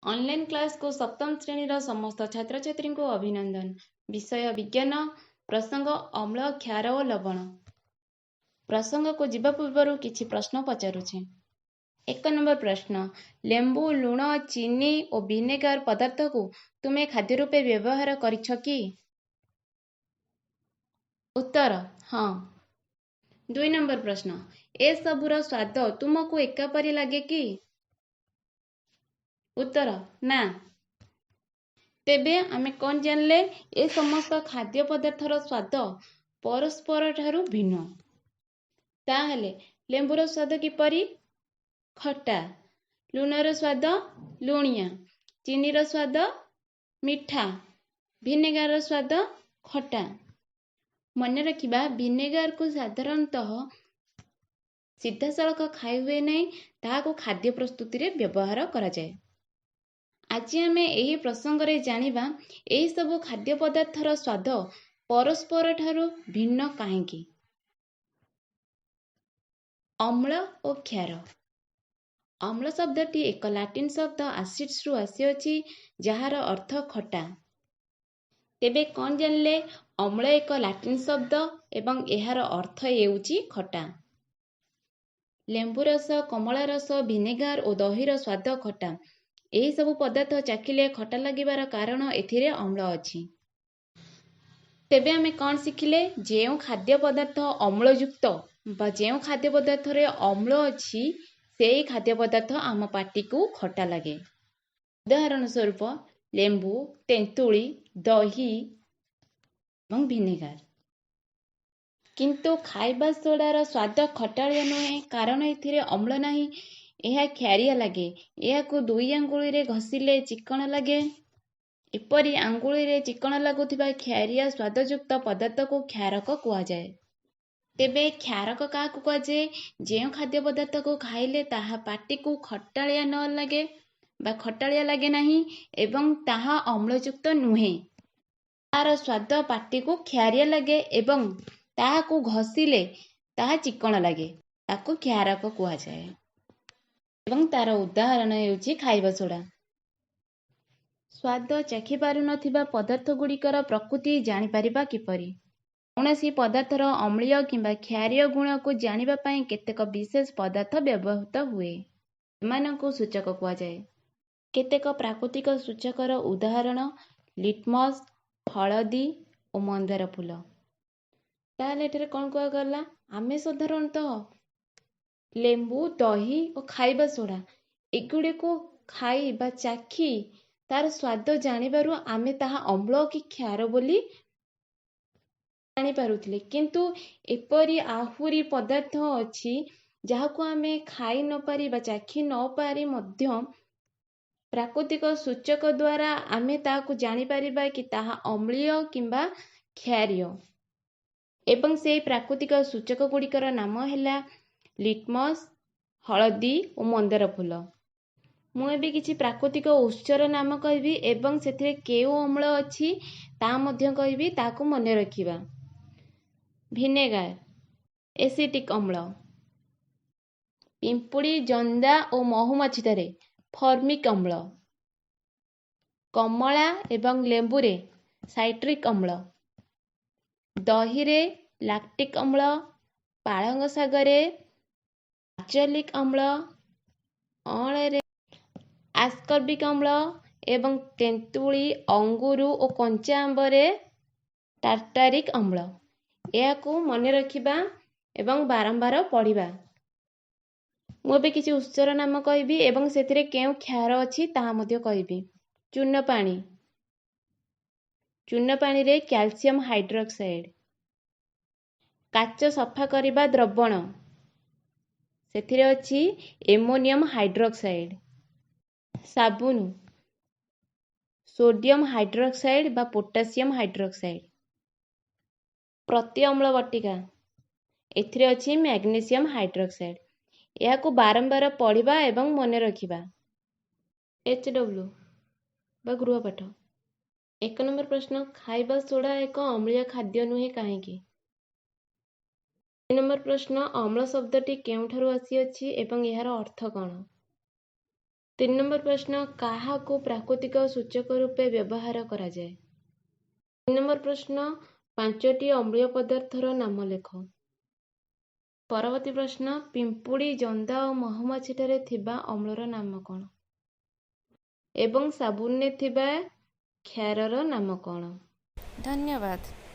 Online class को सप्तम श्रेणी समस्त छात्र छात्री को अभिनंदन। विषय विज्ञान। प्रसंग अम्ल क्षार और लवण। प्रसंग को जीवा पूर्व किछि प्रश्न पचारुछि। 1 नंबर प्रश्न, लेंबू लुण चीनी और विनेगार पदार्थ को तुम्हें खाद्य रूपे व्यवहार करिछ कि? उत्तर हाँ। 2 नंबर प्रश्न, ए सबुर स्वाद तुमको एकापरी लगे कि? उत्तर ना। तेबे आमे कौन जानले ए समस्त खाद्य पदार्थर स्वाद परस्पर ठारू भिन्न। ताहले लेंबुर स्वाद किपरि? खट्टा। लुणर स्वाद लुणिया। चीनीर स्वाद मिठा। विनेगार स्वाद खट्टा। मन रखिबा, विनेगार को साधारणतः सीधा सड़क खाई हुए नहीं, ताहाको खाद्य प्रस्तुति रे व्यवहार करा जाए। आज आमे एही प्रसंग रे जानिबा एही सब खाद्य पदार्थर स्वाद परस्पर ठारू भिन्न काहेकि। अम्ल और क्षार। अम्ल शब्दटी एक लाटिन शब्द आसिड्स रु आसीअछि, जहार अर्थ खट्टा। तेबे कौन जानले अम्ल एक लाटिन शब्द एवं एहार अर्थ हेउछि खट्टा। लेंबु रस, कमला रस, विनेगार और दहीर स्वाद खट्टा। एही सब पदार्थ चाखिले खट्टा लागिबार कारण एथिरे अम्ल अछि। तेबे आमे कौन शिखिले, जेउ खाद्य पदार्थ अम्लयुक्त बा जेउ खाद्य पदार्थ रे अम्ल अछि सेही खाद्य पदार्थ आम पाटी को खट्टा लगे। उदाहरण स्वरूप लेंबू, तेंतुली, दही एवं विनेगार। किंतु खाइबा सोडार स्वाद खटालिया नुहे, कारण एथिरे अम्ल नाही। यह क्षारिया लगे। यहाकू 2 आंगुली रे घसिले चिकण लगे। एपरी आंगुली रे चिकण लागुथिबा क्षारिया स्वादयुक्त पदार्थ को क्षारक कुआ जाए। तेबे क्षारक काहाकू कुआ जाए? जेउ खाद्य पदार्थ को खाइले ताहा पाटी को खटालिया न लगे बा खटालिया लगे नाही एवं ताहा अम्लयुक्त नुहे। तार स्वाद पाटी को क्षारिया लगे एवं ताहाकू घसिले ताहा चिकण लगे, ताकू क्षारक कुआ जाए। एवं तार उदाहरण हेउछि खाइबा सोडा। स्वाद चाखि पारु नथिबा पदार्थ गुड़िकर प्रकृति जानि परिबा किपरि? कौनसी पदार्थर अम्लीय किंबा क्षारीय गुण को जानिबा पई केतेक विशेष पदार्थ व्यवहृत हुए, एमानकू सूचक कुआ जाए। केतेक प्राकृतिक सूचकर उदाहरण लिटमस, हळदी और मंदार फूल। ताहले एठारे कौन कुआ गला? आमे साधारणतः लेंबू, दही और खाइबा सोडा एगुड़े को खाई बा चाखी तार स्वाद जानिबारु आमे ताहा अम्ल कि क्षार बोली जानि पारुथिले। किंतु एपरी आहुरी पदार्थ अछि जाहाकू आमे खाई न पारि बा चाखी न पारि मध्य प्राकृतिक सूचक द्वारा आमे ताहाकू जानि पारिबा कि ताहा अम्लीय किंबा क्षारीय। एवं से प्राकृतिक सूचक गुड़िकर नाम हैला लिटमस, हळदी और मंदार फूल। मु एबे किछि प्राकृतिक उत्सर नाम कहबी एवं सेथिरे केउ अम्ल अछि ता मध्य कहबी, ताकू मने रखिबा। विनेगार एसिटिक अम्ल। पिंपुड़ी, जंदा और महुमाछितारे फॉर्मिक अम्ल। कमला एवं लेंबुरे साइट्रिक अम्ल। दहीरे लैक्टिक अम्ल। पालंग सागरे आर्सेनिक अम्ल। अँଳରେ आस्कर्बिक अम्ल एवं तेंतुली, अंगूरू और कंचा आंबरे टार्टारिक अम्ल। याकू मने रखिबा एवं बारंबार पढ़िबा। मु एबे किछि उत्सर नाम कहबी एवं सेथिरे केउ क्षार अछि ताहा मध्य कहबी। चूर्ण पानी। चूर्ण पानी रे कैल्शियम हाइड्रोक्साइड। काच सफा करिबा द्रवण सेथिरे अछि एमोनियम हाइड्रोक्साइड। साबुन सोडियम हाइड्रोक्साइड बा पोटासियम हाइड्रोक्साइड। प्रति अम्ल बटिका एथिरे अछि मैग्नीशियम हाइड्रोक्साइड। याकू बारंबार पढ़िबा एवं मने रखिबा। HW बा गृहपाठ। 1 नंबर प्रश्न, खाइबा सोडा एक अम्लीय खाद्य नुहे काहेकि? 2 नंबर प्रश्न, अम्ल शब्दटी केउठारु आसीअछि एवं एहार अर्थ कौन? 3 ନମ୍ବର ପ୍ରଶ୍ନ, କାହାକୁ ପ୍ରାକୃତିକ ସୂଚକ ରୂପେ ବ୍ୟବହାର କରାଯାଏ? 3 ନମ୍ବର ପ୍ରଶ୍ନ, 5ଟି ଅମ୍ଳୀୟ ପଦାର୍ଥର ନାମ ଲେଖ। ପରବର୍ତ୍ତୀ ପ୍ରଶ୍ନ, ପିମ୍ପୁଡ଼ି, ଜନ୍ଦା ଓ ମହୁମାଛିଠାରେ ଥିବା ଅମ୍ଳର ନାମ କ'ଣ? ଏବଂ ସାବୁନରେ ଥିବା କ୍ଷାରର ନାମ କ'ଣ? ଧନ୍ୟବାଦ।